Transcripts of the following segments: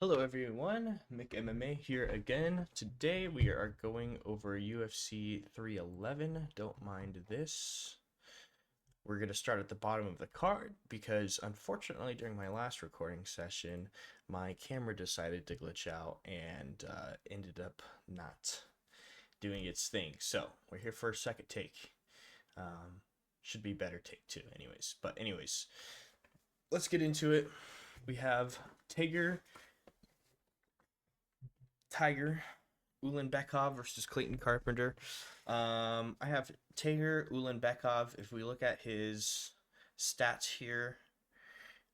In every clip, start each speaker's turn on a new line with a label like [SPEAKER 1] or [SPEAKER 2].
[SPEAKER 1] Hello everyone, Mick MMA here again. Today we are going over UFC 311. Don't mind this. We're going to start at the bottom of the card because unfortunately during my last recording session, my camera decided to glitch out and ended up not doing its thing. So we're here for a second take. Should be better take two anyways. But anyways, let's get into it. We have Tiger Ulanbekov versus Clayton Carpenter. I have Tiger Ulanbekov. If we look at his stats here,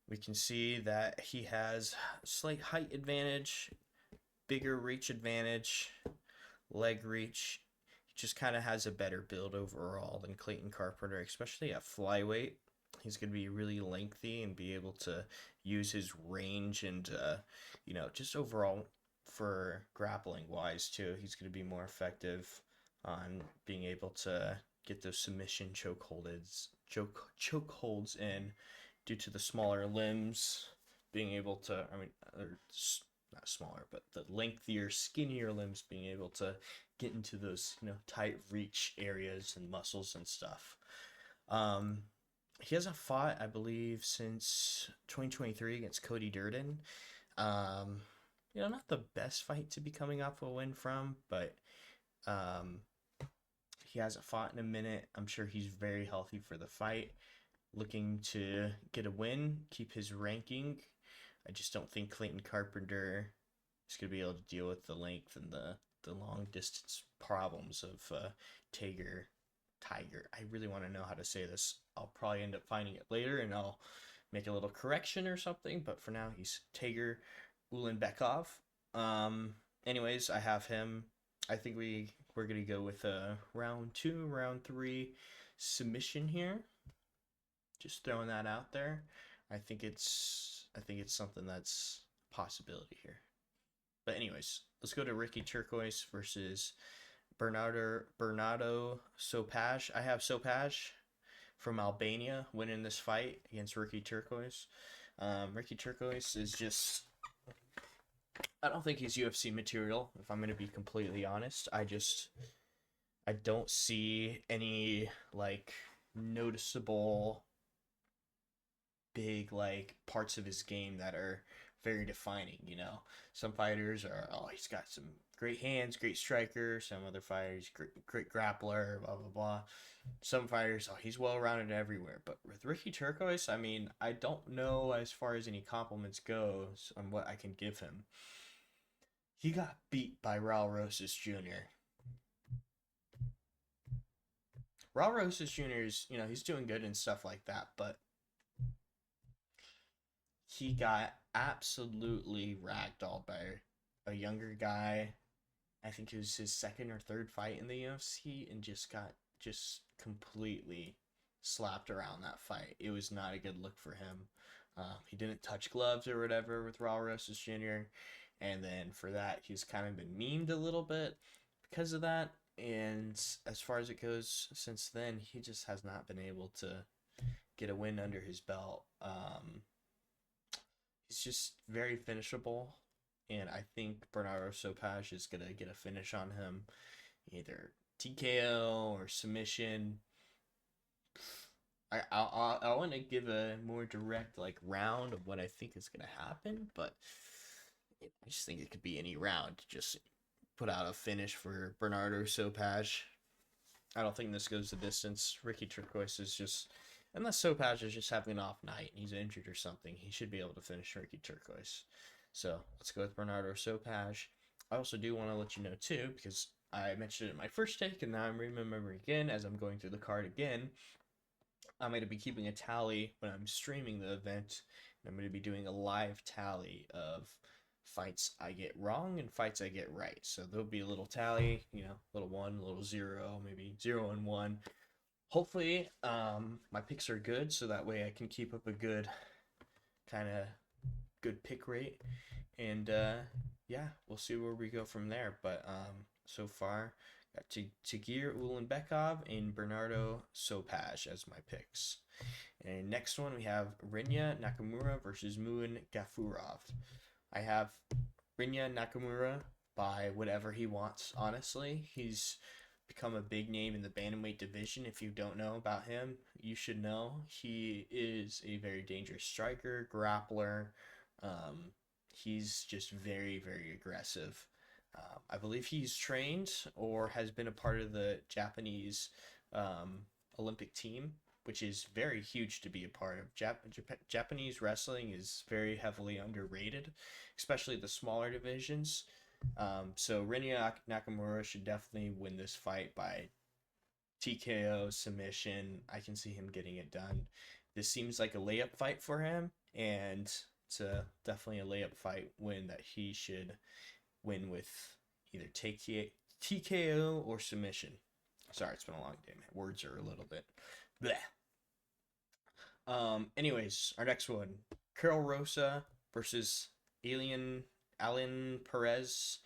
[SPEAKER 1] we can see that he has slight height advantage, bigger reach advantage, leg reach. He just kind of has a better build overall than Clayton Carpenter, especially at flyweight. He's going to be really lengthy and be able to use his range and, just overall for grappling wise too. He's going to be more effective on being able to get those submission chokeholds in due to the smaller limbs being able to, or not smaller, but the lengthier, skinnier limbs being able to get into those, tight reach areas and muscles and stuff. He hasn't fought, I believe, since 2023 against Cody Durden. Not the best fight to be coming off a win from, but um, he hasn't fought in a minute. I'm sure he's very healthy for the fight, looking to get a win, keep his ranking. I just don't think Clayton Carpenter is going to be able to deal with the length and the long distance problems of Tiger. I really want to know how to say this. I'll probably end up finding it later and I'll make a little correction or something, but for now he's Tiger Ulanbekov. Anyways, I have him. I think we're gonna go with a round 2, round 3 submission here. Just throwing that out there. I think it's something that's a possibility here. But anyways, let's go to Ricky Turquoise versus Bernardo Sopaj. I have Sopaj from Albania winning this fight against Ricky Turquoise. Ricky Turquoise is just, I don't think he's UFC material, if I'm going to be completely honest. I don't see any, noticeable big, parts of his game that are very defining. Some fighters are, oh, he's got some great hands, great striker. Some other fighters, great grappler, blah, blah, blah. Some fighters, oh, he's well-rounded everywhere. But with Ricky Turquoise, I don't know as far as any compliments goes on what I can give him. He got beat by Raul Rosas Jr. Raul Rosas Jr. is, he's doing good and stuff like that, but he got absolutely ragdolled by a younger guy. I think it was his second or third fight in the UFC and just got completely slapped around that fight. It was not a good look for him. He didn't touch gloves or whatever with Raul Rosas Jr. And then for that, he's kind of been memed a little bit because of that. And as far as it goes, since then, he just has not been able to get a win under his belt. He's just very finishable. And I think Bernardo Sopaj is going to get a finish on him. Either TKO or submission. I want to give a more direct round of what I think is going to happen, but I just think it could be any round. Just put out a finish for Bernardo Sopaj. I don't think this goes the distance. Ricky Turquoise is just, unless Sopaj is just having an off night and he's injured or something, he should be able to finish Ricky Turquoise. So let's go with Bernardo Sopaj. I also do want to let you know too, because I mentioned it in my first take and now I'm remembering again as I'm going through the card again. I'm going to be keeping a tally when I'm streaming the event. And I'm going to be doing a live tally of fights I get wrong and fights I get right. So there'll be a little tally, little 1, little 0, maybe 0 and 1. Hopefully, my picks are good, so that way I can keep up a good pick rate. And yeah, we'll see where we go from there. But so far, got Tagir Ulanbekov and Bernardo Sopaj as my picks. And next one we have Rinya Nakamura versus Muin Gafurov. I have Rinya Nakamura by whatever he wants, honestly. He's become a big name in the bantamweight division. If you don't know about him, you should know. He is a very dangerous striker, grappler. Um, he's just very, very aggressive. I believe he's trained or has been a part of the Japanese um, Olympic team, which is very huge to be a part of. Japanese wrestling is very heavily underrated, especially the smaller divisions. So Rinya Nakamura should definitely win this fight by TKO submission. I can see him getting it done. This seems like a layup fight for him, and it's definitely a layup fight win that he should win with either TKO or submission. Sorry, it's been a long day. My words are a little bit bleh. Anyways, our next one, Carol Rosa versus Alan Perez.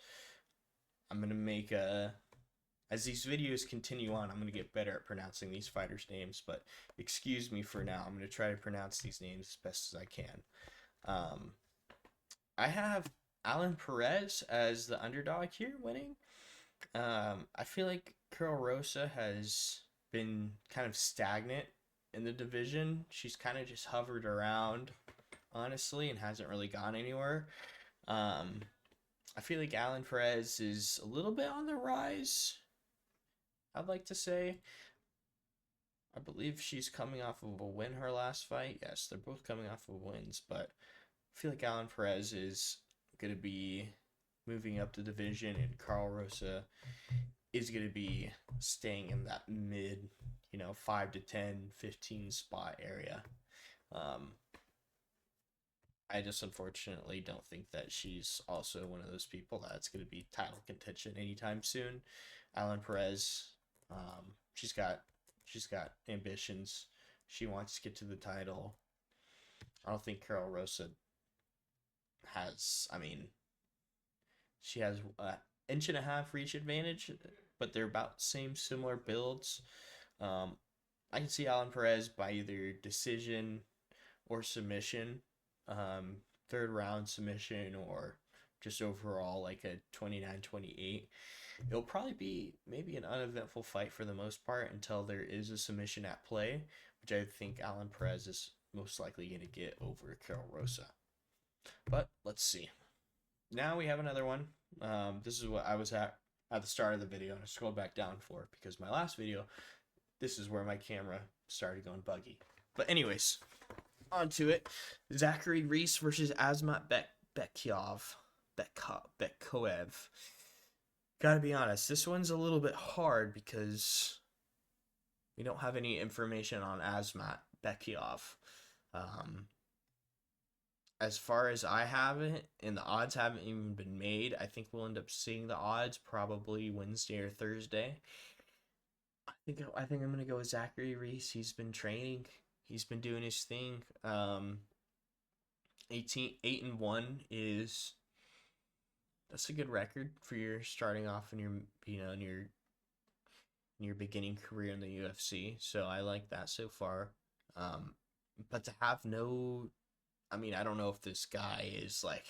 [SPEAKER 1] I'm gonna make a as these videos continue on, I'm gonna get better at pronouncing these fighters' names, but excuse me for now. I'm gonna try to pronounce these names as best as I can. Um, I have Alan Perez as the underdog here, winning. I feel like Carol Rosa has been kind of stagnant in the division. She's kind of just hovered around, honestly, and hasn't really gone anywhere. Um, I feel like Alan Perez is a little bit on the rise, I'd like to say. I believe she's coming off of a win her last fight. Yes, they're both coming off of wins, but I feel like Alan Perez is going to be moving up the division, and Carl Rosa is going to be staying in that mid, 5 to 10, 15 spot area. I just unfortunately don't think that she's also one of those people that's going to be title contention anytime soon. Alan Perez, she's got ambitions. She wants to get to the title. I don't think Carol Rosa has. I mean, she has an inch and a half reach advantage, but they're about same similar builds. I can see Alan Perez by either decision or submission, um, third round submission, or just overall like a 29-28. It'll probably be maybe an uneventful fight for the most part until there is a submission at play, which I think Alan Perez is most likely going to get over Carol Rosa. But let's see. Now we have another one. This is what I was at the start of the video, and I scrolled back down for because my last video, this is where my camera started going buggy. But anyways, on to it. Zachary Reese versus Azmat Bekkoev. Gotta be honest, this one's a little bit hard because we don't have any information on Azmat Bekkoev. As far as I have it, and the odds haven't even been made, I think we'll end up seeing the odds probably Wednesday or Thursday. I think I'm gonna go with Zachary Reese. He's been training. He's been doing his thing. 8-1 is that's a good record for your starting off in your in your beginning career in the UFC. So I like that so far. But to have no, I mean, I don't know if this guy is like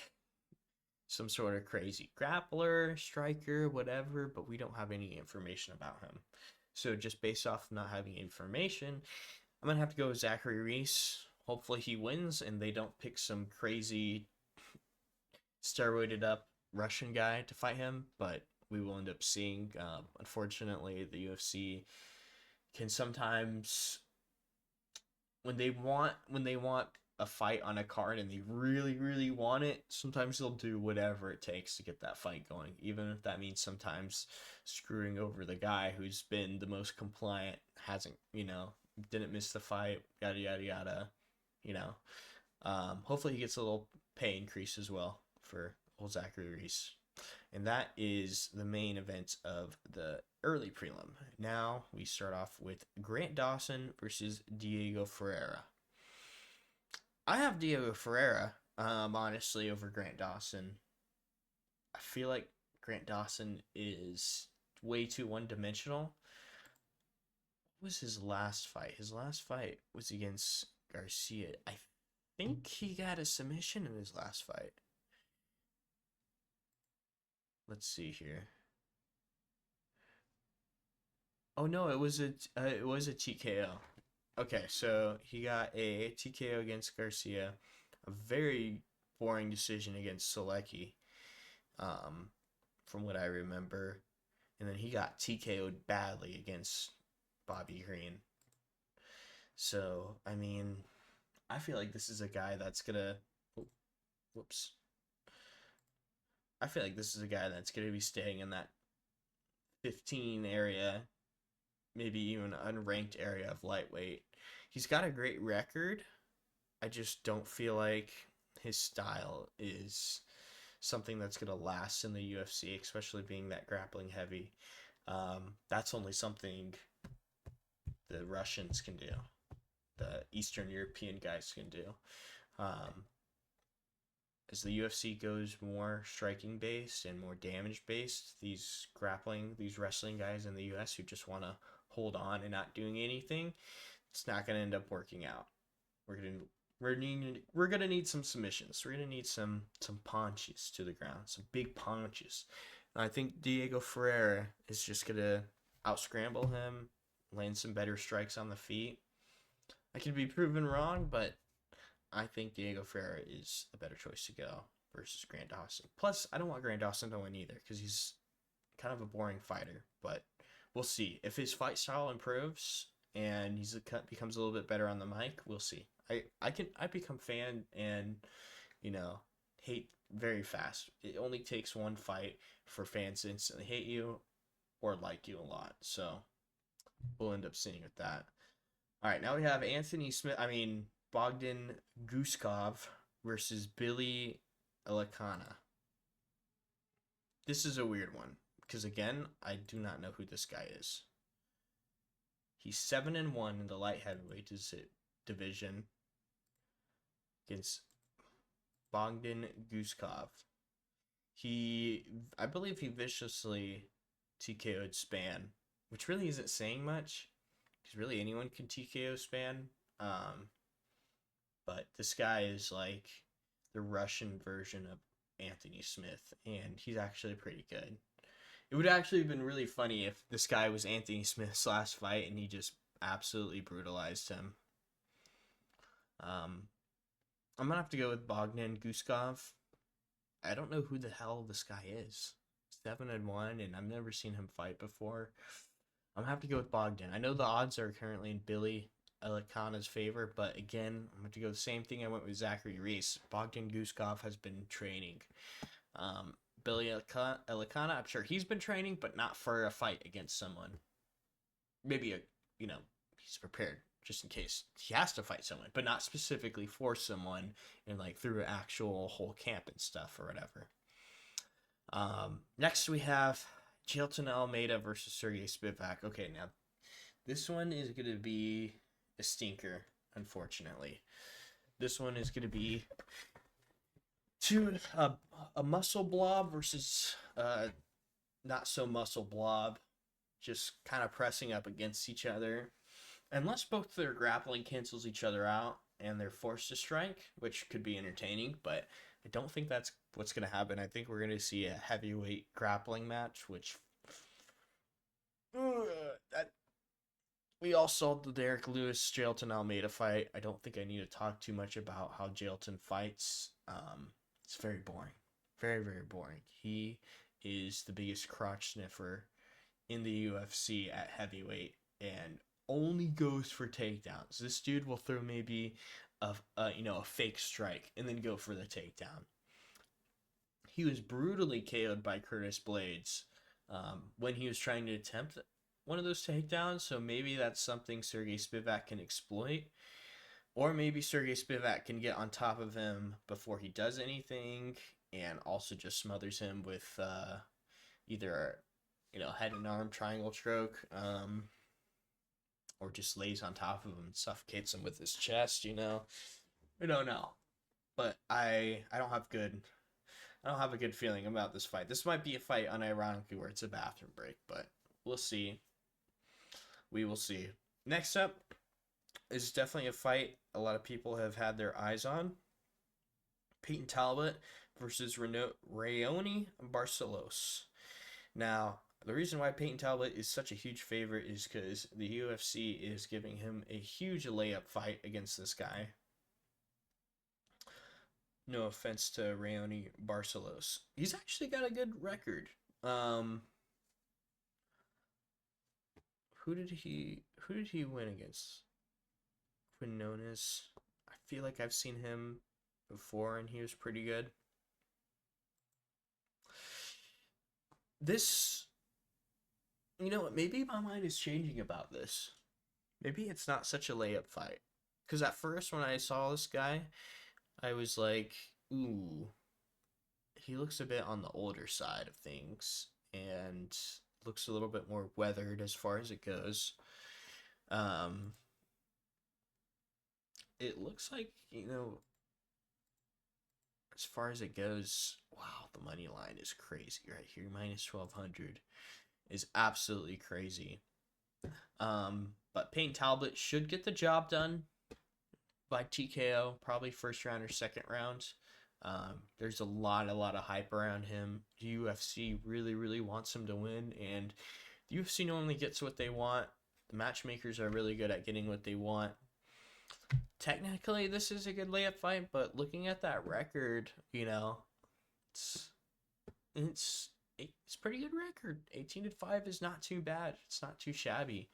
[SPEAKER 1] some sort of crazy grappler, striker, whatever, but we don't have any information about him. So just based off not having information, I'm going to have to go with Zachary Reese. Hopefully he wins and they don't pick some crazy steroided up Russian guy to fight him, but we will end up seeing. Unfortunately, the UFC can sometimes, when they want a fight on a card and they really, really want it, sometimes they'll do whatever it takes to get that fight going, even if that means sometimes screwing over the guy who's been the most compliant, hasn't, didn't miss the fight, yada, yada, yada, Hopefully he gets a little pay increase as well for old Zachary Reese. And that is the main event of the early prelim. Now we start off with Grant Dawson versus Diego Ferreira. I have Diego Ferreira, honestly, over Grant Dawson. I feel like Grant Dawson is way too one-dimensional. What was his last fight? His last fight was against Garcia. I think he got a submission in his last fight. let's see here. Oh no, it was a TKO. Okay, so he got a TKO against Garcia, a very boring decision against Selecki, um, from what I remember, and then he got TKO'd badly against Bobby Green. So I mean, I feel like this is a guy that's gonna. Oh, whoops. I feel like this is a guy that's gonna be staying in that 15 area, maybe even unranked area of lightweight. He's got a great record. I just don't feel like his style is something that's going to last in the UFC, especially being that grappling heavy. That's only something the Russians can do, the Eastern European guys can do. Um, as the UFC goes more striking based and more damage based, these wrestling guys in the US who just want to hold on and not doing anything, it's not going to end up working out. We're gonna we're gonna need some submissions. We're gonna need some punches to the ground, some big punches. And I think Diego Ferreira is just gonna outscramble him, land some better strikes on the feet. I can be proven wrong, but I think Diego Ferreira is a better choice to go versus Grant Dawson. Plus, I don't want Grant Dawson to win either because he's kind of a boring fighter. But we'll see if his fight style improves and becomes a little bit better on the mic. We'll see. I become fan and hate very fast. It only takes one fight for fans to instantly hate you or like you a lot. So we'll end up seeing with that. All right, now we have Bogdan Guskov versus Billy Elikana. This is a weird one because again, I do not know who this guy is. He's 7-1 in the light heavyweight division against Bogdan Guskov. I believe he viciously TKO'd Span, which really isn't saying much because really anyone can TKO Span. But this guy is like the Russian version of Anthony Smith, and he's actually pretty good. It would actually have been really funny if this guy was Anthony Smith's last fight and he just absolutely brutalized him. I'm gonna have to go with Bogdan Guskov. I don't know who the hell this guy is. 7-1, and I've never seen him fight before. I'm gonna have to go with Bogdan. I know the odds are currently in Billy Elikana's favor, but again, I'm gonna have to go the same thing I went with Zachary Reese. Bogdan Guskov has been training. Billy Elikana, I'm sure he's been training, but not for a fight against someone. Maybe he's prepared just in case he has to fight someone, but not specifically for someone and like through an actual whole camp and stuff or whatever. Next we have Jailton Almeida versus Sergey Spivak. Okay, now this one is going to be a stinker, unfortunately. This one is going to be a muscle blob versus not so muscle blob, just kind of pressing up against each other. Unless both their grappling cancels each other out and they're forced to strike, which could be entertaining, but I don't think that's what's going to happen. I think we're going to see a heavyweight grappling match, which that we all saw the Derek Lewis Jailton Almeida fight. I don't think I need to talk too much about how Jailton fights. It's very boring, very very boring. He is the biggest crotch sniffer in the UFC at heavyweight and only goes for takedowns. This dude will throw maybe a fake strike and then go for the takedown. He was brutally KO'd by Curtis Blades when he was trying to attempt one of those takedowns. So maybe that's something Sergey Spivak can exploit. Or maybe Sergey Spivak can get on top of him before he does anything and also just smothers him with either head and arm triangle choke, or just lays on top of him and suffocates him with his chest. We don't know, but I don't have a good feeling about this fight. This might be a fight unironically where it's a bathroom break, but we'll see. We will see. Next up is definitely a fight a lot of people have had their eyes on. Peyton Talbot versus Rayoni Barcelos. Now, the reason why Peyton Talbot is such a huge favorite is because the UFC is giving him a huge layup fight against this guy. No offense to Rayoni Barcelos. He's actually got a good record. Um, who did he win against? Quinones. I feel like I've seen him before and he was pretty good. This, you know what, maybe my mind is changing about this. Maybe it's not such a layup fight. Because at first, when I saw this guy, I was like, ooh, he looks a bit on the older side of things and looks a little bit more weathered as far as it goes. Um, it looks like, as far as it goes, wow, the money line is crazy right here. Minus 1200 is absolutely crazy. But Payne Talbot should get the job done by TKO, probably first round or second round. There's a lot of hype around him. The UFC really, really wants him to win, and the UFC normally gets what they want. The matchmakers are really good at getting what they want. Technically, this is a good layup fight, but looking at that record, it's it's pretty good record. 18-5 is not too bad. It's not too shabby.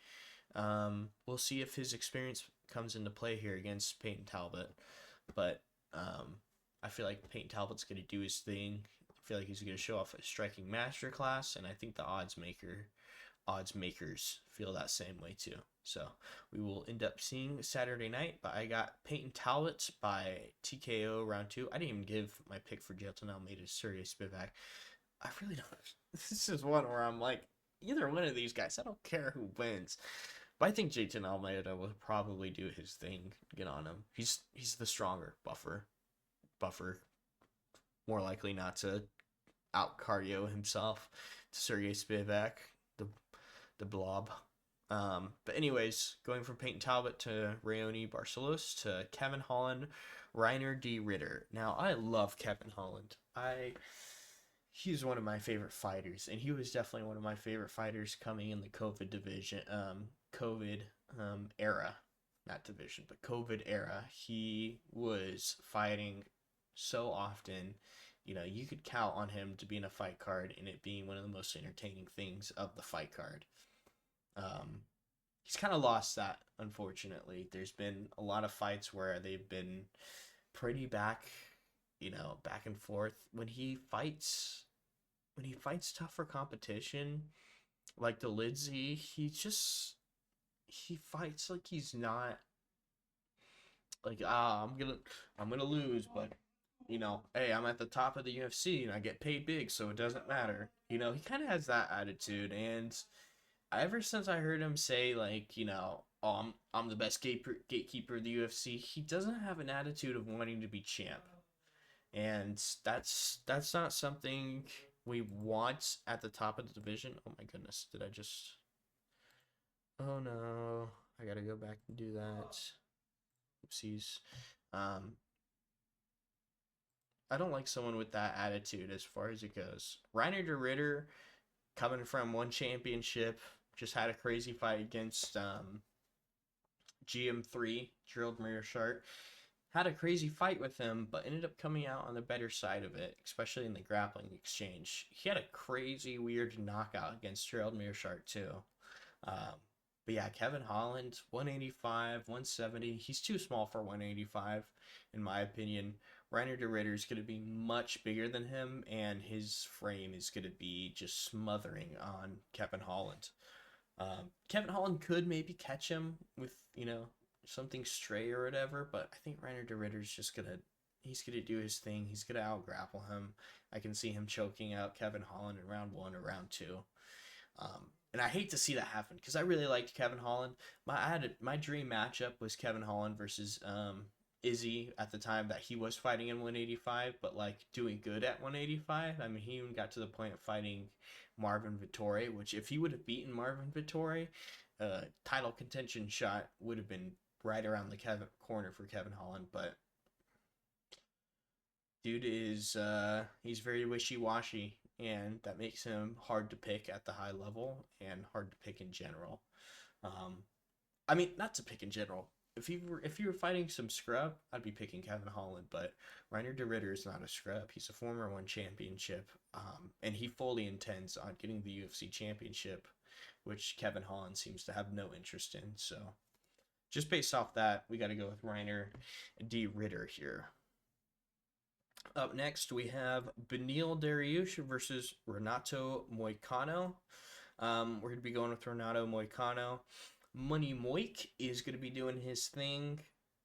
[SPEAKER 1] We'll see if his experience comes into play here against Peyton Talbot, but I feel like Peyton Talbot's going to do his thing. I feel like he's going to show off a striking masterclass, and I think the odds makers feel that same way too. So we will end up seeing Saturday night, but I got Peyton Talbot by TKO round 2. I didn't even give my pick for Jailton Almeida to Sergey Spivak. I really don't. This is one where I'm like, either one of these guys, I don't care who wins. But I think Jailton Almeida will probably do his thing, get on him. He's the stronger buffer, more likely not to out cardio himself to Sergey Spivak, the blob. But anyways, going from Peyton Talbot to Rayoni Barcelos to Kevin Holland, Reiner D. Ritter. Now, I love Kevin Holland. He's one of my favorite fighters, and he was definitely one of my favorite fighters coming in the COVID division, COVID era, not division, but COVID era. He was fighting so often. You could count on him to be in a fight card and it being one of the most entertaining things of the fight card. He's kind of lost that, unfortunately. There's been a lot of fights where they've been pretty back and forth. When he fights tougher competition, like the Lidsey, he fights like he's not like, I'm gonna lose, but hey, I'm at the top of the UFC and I get paid big, so it doesn't matter. He kind of has that attitude, and ever since I heard him say, like, oh, I'm the best gatekeeper of the UFC, he doesn't have an attitude of wanting to be champ, and that's not something we want at the top of the division. Oh my goodness, did I just? Oh no, I gotta go back and do that. Oopsies. I don't like someone with that attitude as far as it goes. Reiner de Ritter, coming from one championship, just had a crazy fight against GM3, Gerald Mearshart. Had a crazy fight with him, but ended up coming out on the better side of it, especially in the grappling exchange. He had a crazy, weird knockout against Gerald Mearshart, too. But yeah, Kevin Holland, 185, 170. He's too small for 185, in my opinion. Reiner de Ritter is going to be much bigger than him, and his frame is going to be just smothering on Kevin Holland. Kevin Holland could maybe catch him with, something stray or whatever, but I think Reiner de Ritter's just he's gonna do his thing. He's gonna out grapple him. I can see him choking out Kevin Holland in round 1 or round 2. And I hate to see that happen because I really liked Kevin Holland. My dream matchup was Kevin Holland versus Izzy at the time that he was fighting in 185, but like doing good at 185. I mean, he even got to the point of fighting Marvin Vettori, which if he would have beaten Marvin Vettori, title contention shot would have been right around the corner for Kevin Holland. But Dude is he's very wishy-washy, and that makes him hard to pick at the high level and hard to pick in general. Um, I mean, not to pick in general. If you were fighting some scrub, I'd be picking Kevin Holland, but Reiner de Ritter is not a scrub. He's a former one championship, and he fully intends on getting the UFC championship, which Kevin Holland seems to have no interest in. So, just based off that, we got to go with Reiner de Ritter here. Up next, we have Beneil Dariush versus Renato Moicano. We're going to be going with Renato Moicano. Money Moik is going to be doing his thing.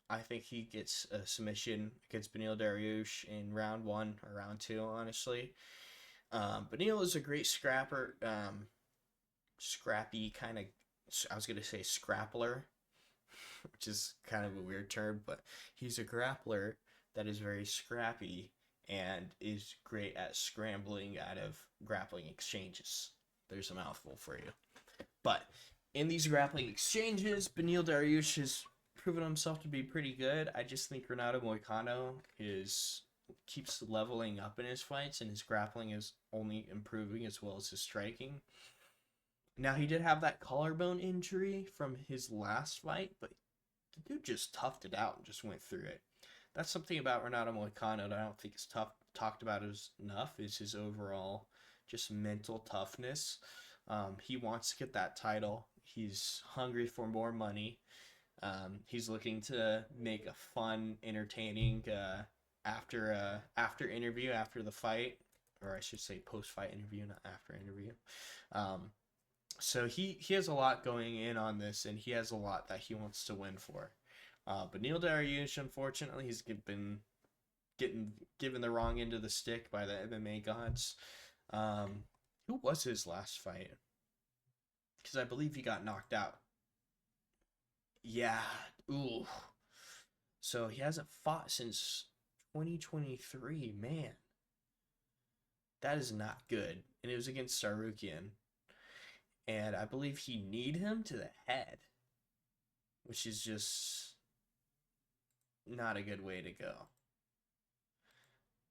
[SPEAKER 1] I think he gets a submission against Beneil Dariush in round 1 or round 2, honestly. Beneil is a great scrapper. Scrappy kind of, I was going to say scrappler, which is kind of a weird term, but he's a grappler that is very scrappy and is great at scrambling out of grappling exchanges. There's a mouthful for you. But in these grappling exchanges, Beneil Dariush has proven himself to be pretty good. I just think Renato Moicano keeps leveling up in his fights, and his grappling is only improving as well as his striking. Now, he did have that collarbone injury from his last fight, but the dude just toughed it out and just went through it. That's something about Renato Moicano that I don't think is talked about enough, is his overall just mental toughness. He wants to get that title. He's hungry for more money. He's looking to make a fun, entertaining after interview, after the fight, or I should say post-fight interview, not after interview. So he has a lot going in on this, and he has a lot that he wants to win for. But Beneil Dariush, unfortunately, he's been getting given the wrong end of the stick by the MMA gods. Who was his last fight? Because I believe he got knocked out. Yeah. Ooh. So he hasn't fought since 2023. Man. That is not good. And it was against Sarukian. And I believe he kneed him to the head, which is just not a good way to go.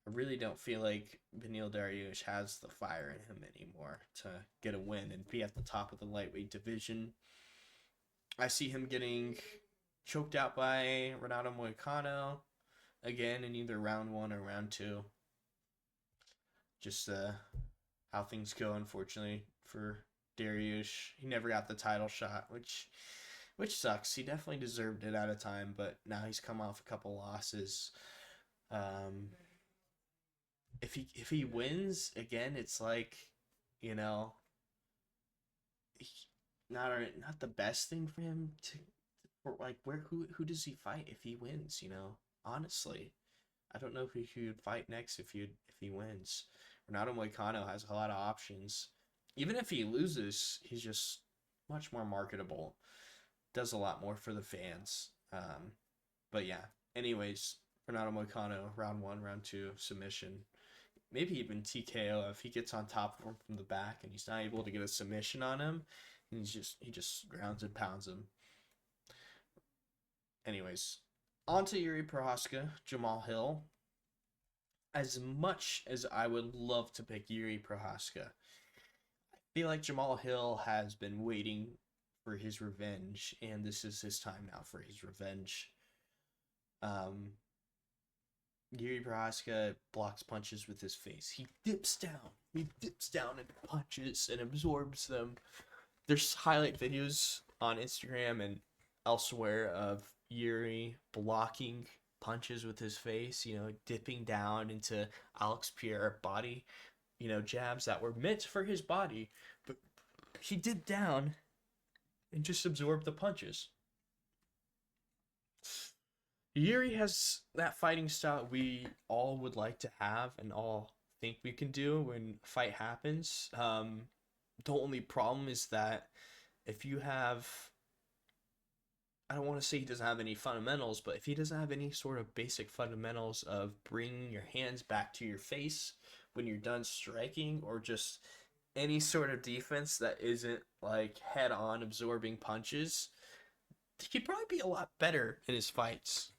[SPEAKER 1] I really don't feel like Beneil Dariush has the fire in him anymore to get a win and be at the top of the lightweight division. I see him getting choked out by Renato Moicano again in either round 1 or round 2. Just how things go, unfortunately, for Dariush. He never got the title shot, which sucks. He definitely deserved it at a time, but now he's come off a couple losses. If he wins again, it's like, not the best thing for him to like, who does he fight if he wins? Honestly, I don't know who he would fight next if he wins. Renato Moicano has a lot of options. Even if he loses, he's just much more marketable. Does a lot more for the fans. But yeah. Anyways, Renato Moicano, round 1, round 2, submission. Maybe even TKO if he gets on top of him from the back and he's not able to get a submission on him. And he just grounds and pounds him. Anyways, on to Yuri Prohaska, Jamal Hill. As much as I would love to pick Yuri Prohaska, I feel like Jamal Hill has been waiting for his revenge, and this is his time now for his revenge. Yuri Prohaska blocks punches with his face. He dips down and punches and absorbs them. There's highlight videos on Instagram and elsewhere of Yuri blocking punches with his face, dipping down into Alex Pierre body, jabs that were meant for his body, but he dipped down and just absorbed the punches. Yuri has that fighting style we all would like to have and all think we can do when a fight happens. The only problem is that if you have, I don't want to say he doesn't have any fundamentals, but if he doesn't have any sort of basic fundamentals of bringing your hands back to your face when you're done striking, or just any sort of defense that isn't like head-on absorbing punches, he'd probably be a lot better in his fights.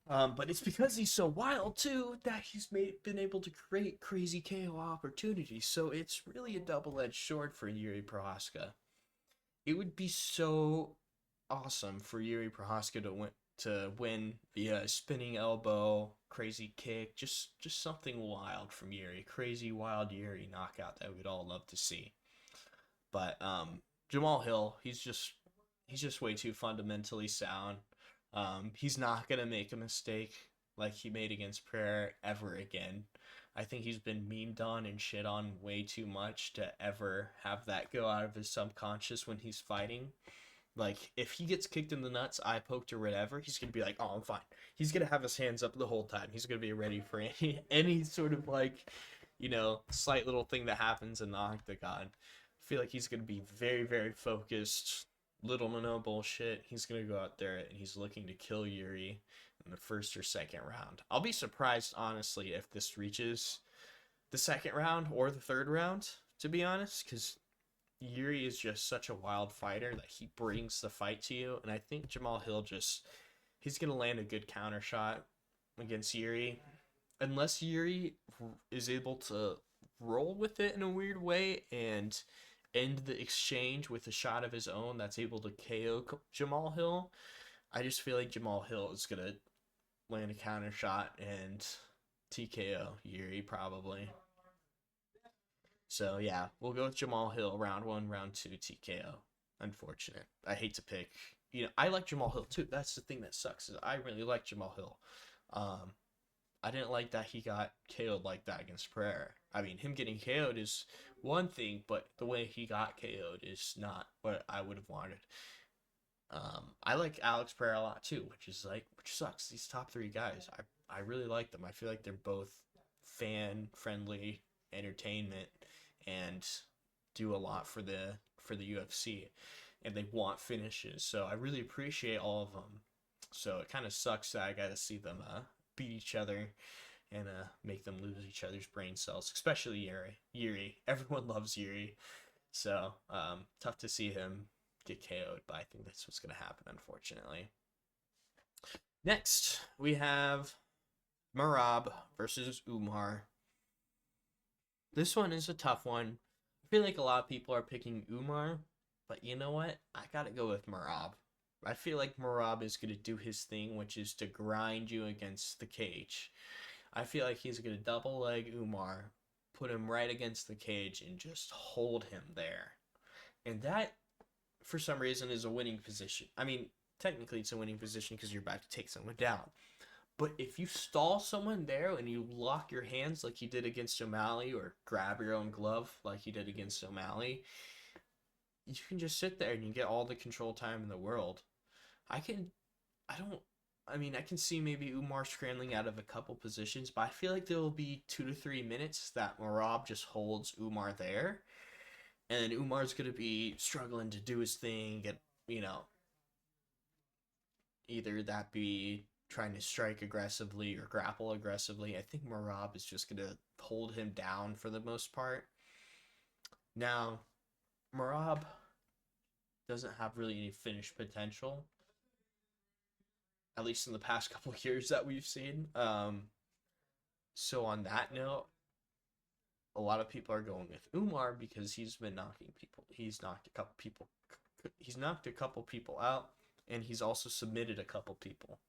[SPEAKER 1] But it's because he's so wild too that been able to create crazy KO opportunities. So it's really a double-edged sword for Yuri Prohaska. It would be so awesome for Yuri Prohaska to win via spinning elbow, crazy kick, just something wild from Yuri, crazy wild Yuri knockout that we'd all love to see. But Jamal Hill, he's just way too fundamentally sound. He's not gonna make a mistake like he made against Prayer ever again. I think he's been memed on and shit on way too much to ever have that go out of his subconscious when he's fighting. Like, if he gets kicked in the nuts, eye poked, or whatever, he's gonna be like, "Oh, I'm fine." He's gonna have his hands up the whole time. He's gonna be ready for any sort of like, slight little thing that happens in the octagon. I feel like he's gonna be very, very focused. Little to no bullshit. He's gonna go out there and he's looking to kill Yuri in the first or second round. I'll be surprised, honestly, if this reaches the second round or the third round. To be honest, because Yuri is just such a wild fighter that he brings the fight to you, and I think Jamal Hill he's gonna land a good counter shot against Yuri, unless Yuri is able to roll with it in a weird way and end the exchange with a shot of his own that's able to KO Jamal Hill. I just feel like Jamal Hill is gonna land a counter shot and TKO Yuri probably. So yeah, we'll go with Jamal Hill round one, round two TKO. Unfortunate. I hate to pick. I like Jamal Hill too. That's the thing that sucks is I really like Jamal Hill. Um, I didn't like that he got KO'd like that against Pereira. I mean, him getting KO'd is one thing, but the way he got KO'd is not what I would have wanted. I like Alex Pereira a lot too, which sucks. These top three guys, I really like them. I feel like they're both fan friendly entertainment and do a lot for the UFC, and they want finishes. So I really appreciate all of them. So it kind of sucks that I got to see them beat each other and make them lose each other's brain cells, especially Yuri. Yuri, everyone loves Yuri, so tough to see him get KO'd. But I think that's what's gonna happen, unfortunately. Next, we have Marab versus Umar. This one is a tough one. I feel like a lot of people are picking Umar, but you know what? I gotta go with Marab. I feel like Marab is gonna do his thing, which is to grind you against the cage. I feel like he's gonna double leg Umar, put him right against the cage, and just hold him there. And that, for some reason, is a winning position. I mean, technically it's a winning position because you're about to take someone down. But if you stall someone there and you lock your hands like you did against O'Malley, or grab your own glove like you did against O'Malley, you can just sit there and you get all the control time in the world. I can, I don't, I mean, I can see maybe Umar scrambling out of a couple positions, but I feel like there will be 2 to 3 minutes that Marab just holds Umar there, and then Umar's gonna be struggling to do his thing, and you know, either that be trying to strike aggressively or grapple aggressively. I think Marab is just going to hold him down for the most part. Now, Marab doesn't have really any finish potential, at least in the past couple of years that we've seen. So on that note, a lot of people are going with Umar because he's been knocking people. He's knocked a couple people. He's knocked a couple people out, and he's also submitted a couple people.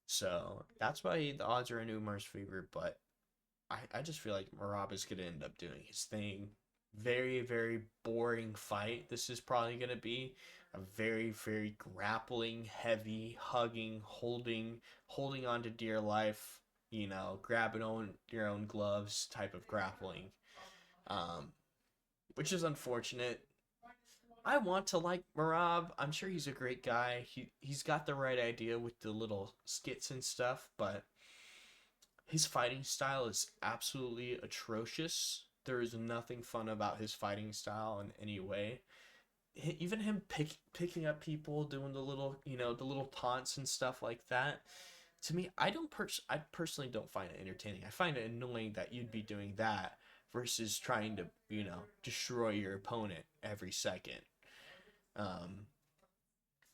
[SPEAKER 1] So that's why the odds are in Umar's favor, but I just feel like Marab is going to end up doing his thing. Very, very boring fight. This is probably going to be a very, very grappling, heavy, hugging, holding on to dear life, grabbing on your own gloves type of grappling, um, which is unfortunate. I want to like Marab. I'm sure he's a great guy. He's got the right idea with the little skits and stuff, but his fighting style is absolutely atrocious. There is nothing fun about his fighting style in any way. Even him picking up people, doing the little taunts and stuff like that. To me, I personally don't find it entertaining. I find it annoying that you'd be doing that versus trying to, destroy your opponent every second. Um,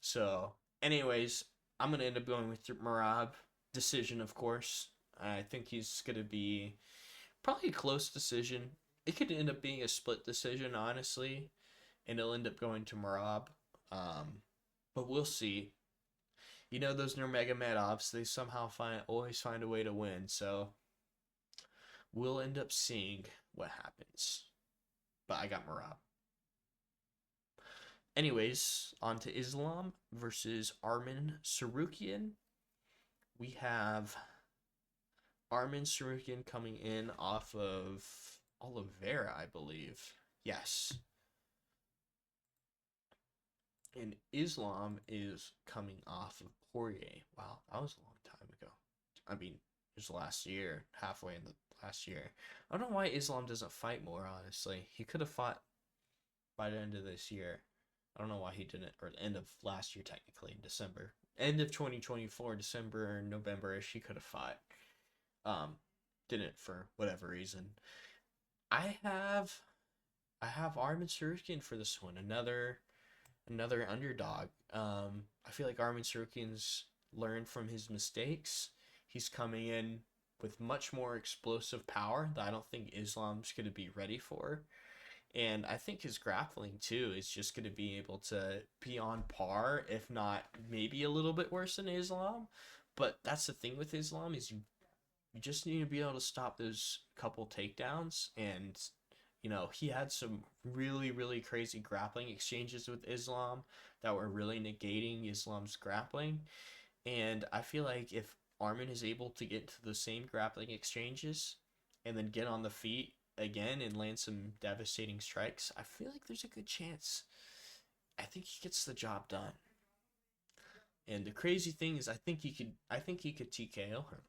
[SPEAKER 1] so, anyways, I'm gonna end up going with Marab. Decision, of course. I think he's gonna be probably a close decision. It could end up being a split decision, honestly, and it'll end up going to Marab. Um, but we'll see. You know those Nurmagomedovs, they somehow always find a way to win. So we'll end up seeing what happens. But I got Marab. Anyways, on to Islam versus Arman Sarukian. We have Arman Sarukian coming in off of Oliveira, I believe. Yes. And Islam is coming off of Poirier. Wow, that was a long time ago. I mean, it was last year, halfway in the last year. I don't know why Islam doesn't fight more, honestly. He could have fought by the end of this year. I don't know why he didn't, or the end of last year, technically, in December. End of 2024, December or November-ish, he could have fought. Didn't for whatever reason. I have Arman Sarukian for this one. Another underdog. I feel like Arman Sarukian's learned from his mistakes. He's coming in with much more explosive power that I don't think Islam's going to be ready for. And I think his grappling too is just going to be able to be on par, if not maybe a little bit worse than Islam. But that's the thing with Islam is you just need to be able to stop those couple takedowns. And he had some really, really crazy grappling exchanges with Islam that were really negating Islam's grappling. And I feel like if Arman is able to get to the same grappling exchanges and then get on the feet again and land some devastating strikes, I feel like there's a good chance. I think he gets the job done. And the crazy thing is, I think he could TKO him.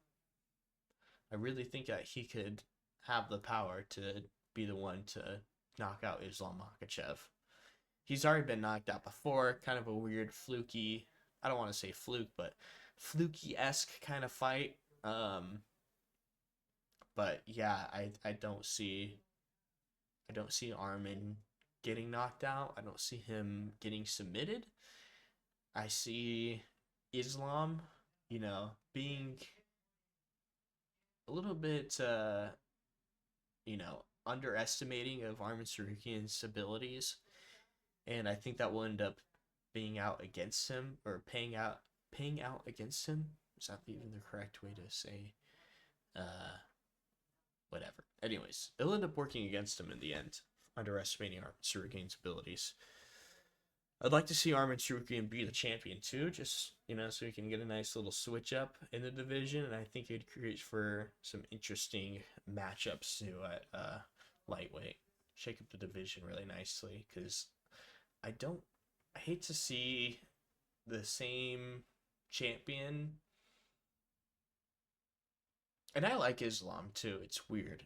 [SPEAKER 1] I really think that he could have the power to be the one to knock out Islam Makhachev. He's already been knocked out before, kind of a weird fluky, I don't want to say fluke, but fluky-esque kind of fight. But yeah, I don't see Arman getting knocked out. I don't see him getting submitted. I see Islam, being a little bit underestimating of Arman Sarukian's abilities, and I think that will end up being out against him, or paying out against him. Is that even the correct way to say? Whatever. Anyways, it'll end up working against him in the end, underestimating Arman Sarukian's abilities. I'd like to see Arman Sarukian be the champion too, just so he can get a nice little switch up in the division, and I think it'd create for some interesting matchups too at lightweight. Shake up the division really nicely, because I hate to see the same champion, and I like Islam too. It's weird.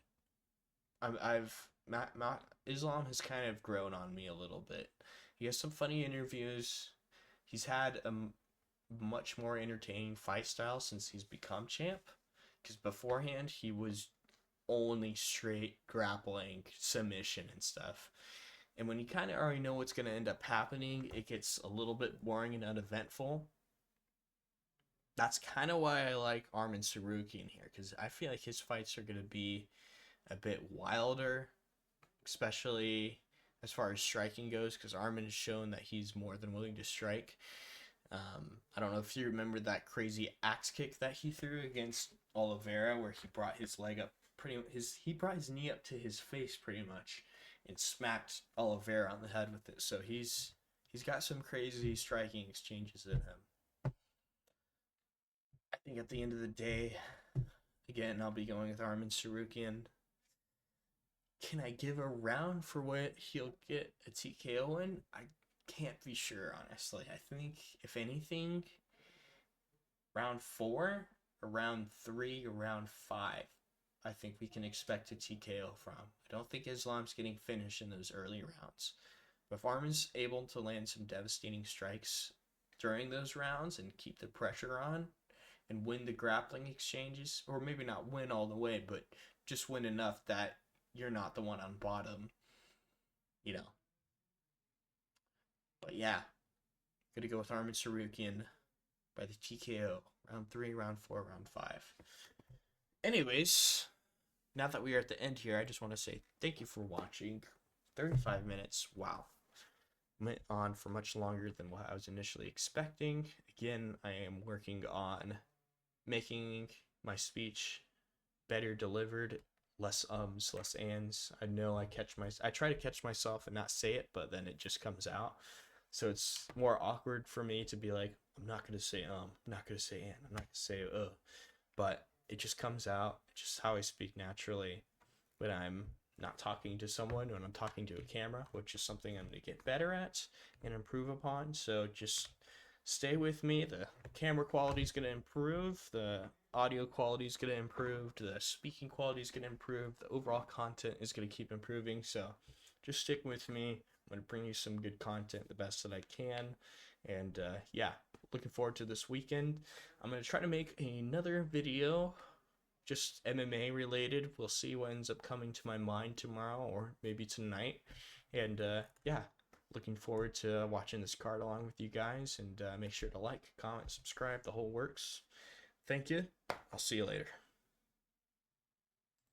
[SPEAKER 1] Islam has kind of grown on me a little bit. He has some funny interviews. He's had a much more entertaining fight style since he's become champ. Because beforehand, he was only straight grappling, submission, and stuff. And when you kind of already know what's going to end up happening, it gets a little bit boring and uneventful. That's kind of why I like Arman Sarukian here, because I feel like his fights are going to be a bit wilder, especially as far as striking goes, because Arman has shown that he's more than willing to strike. I don't know if you remember that crazy axe kick that he threw against Oliveira, where he brought his leg up he brought his knee up to his face pretty much, and smacked Oliveira on the head with it. So he's got some crazy striking exchanges in him. I think at the end of the day, again, I'll be going with Arman Sarukian. Can I give a round for what he'll get a TKO in? I can't be sure, honestly. I think, if anything, round 4, or round 3, or round 5, I think we can expect a TKO from. I don't think Islam's getting finished in those early rounds. But if Arman's able to land some devastating strikes during those rounds and keep the pressure on and win the grappling exchanges, or maybe not win all the way, but just win enough that you're not the one on bottom, But yeah, gonna go with Arman Sarukian. by the TKO. Round 3, round 4, round 5. Anyways, now that we are at the end here, I just want to say thank you for watching. 35 minutes. Wow. Went on for much longer than what I was initially expecting. Again, I am working on making my speech better delivered, less ums, less ands. I know I try to catch myself and not say it, but then it just comes out. So it's more awkward for me to be like, I'm not gonna say I'm not gonna say and, I'm not gonna say but it just comes out. It's just how I speak naturally when I'm not talking to someone, when I'm talking to a camera, which is something I'm gonna get better at and improve upon. So just stay with me. The camera quality is gonna improve, the audio quality is gonna improve, the speaking quality is gonna improve, the overall content is gonna keep improving. So just stick with me. I'm gonna bring you some good content the best that I can. And yeah, looking forward to this weekend. I'm gonna try to make another video just MMA related. We'll see what ends up coming to my mind tomorrow or maybe tonight. And yeah, looking forward to watching this card along with you guys. And make sure to like, comment, subscribe, the whole works. Thank you. I'll see you later.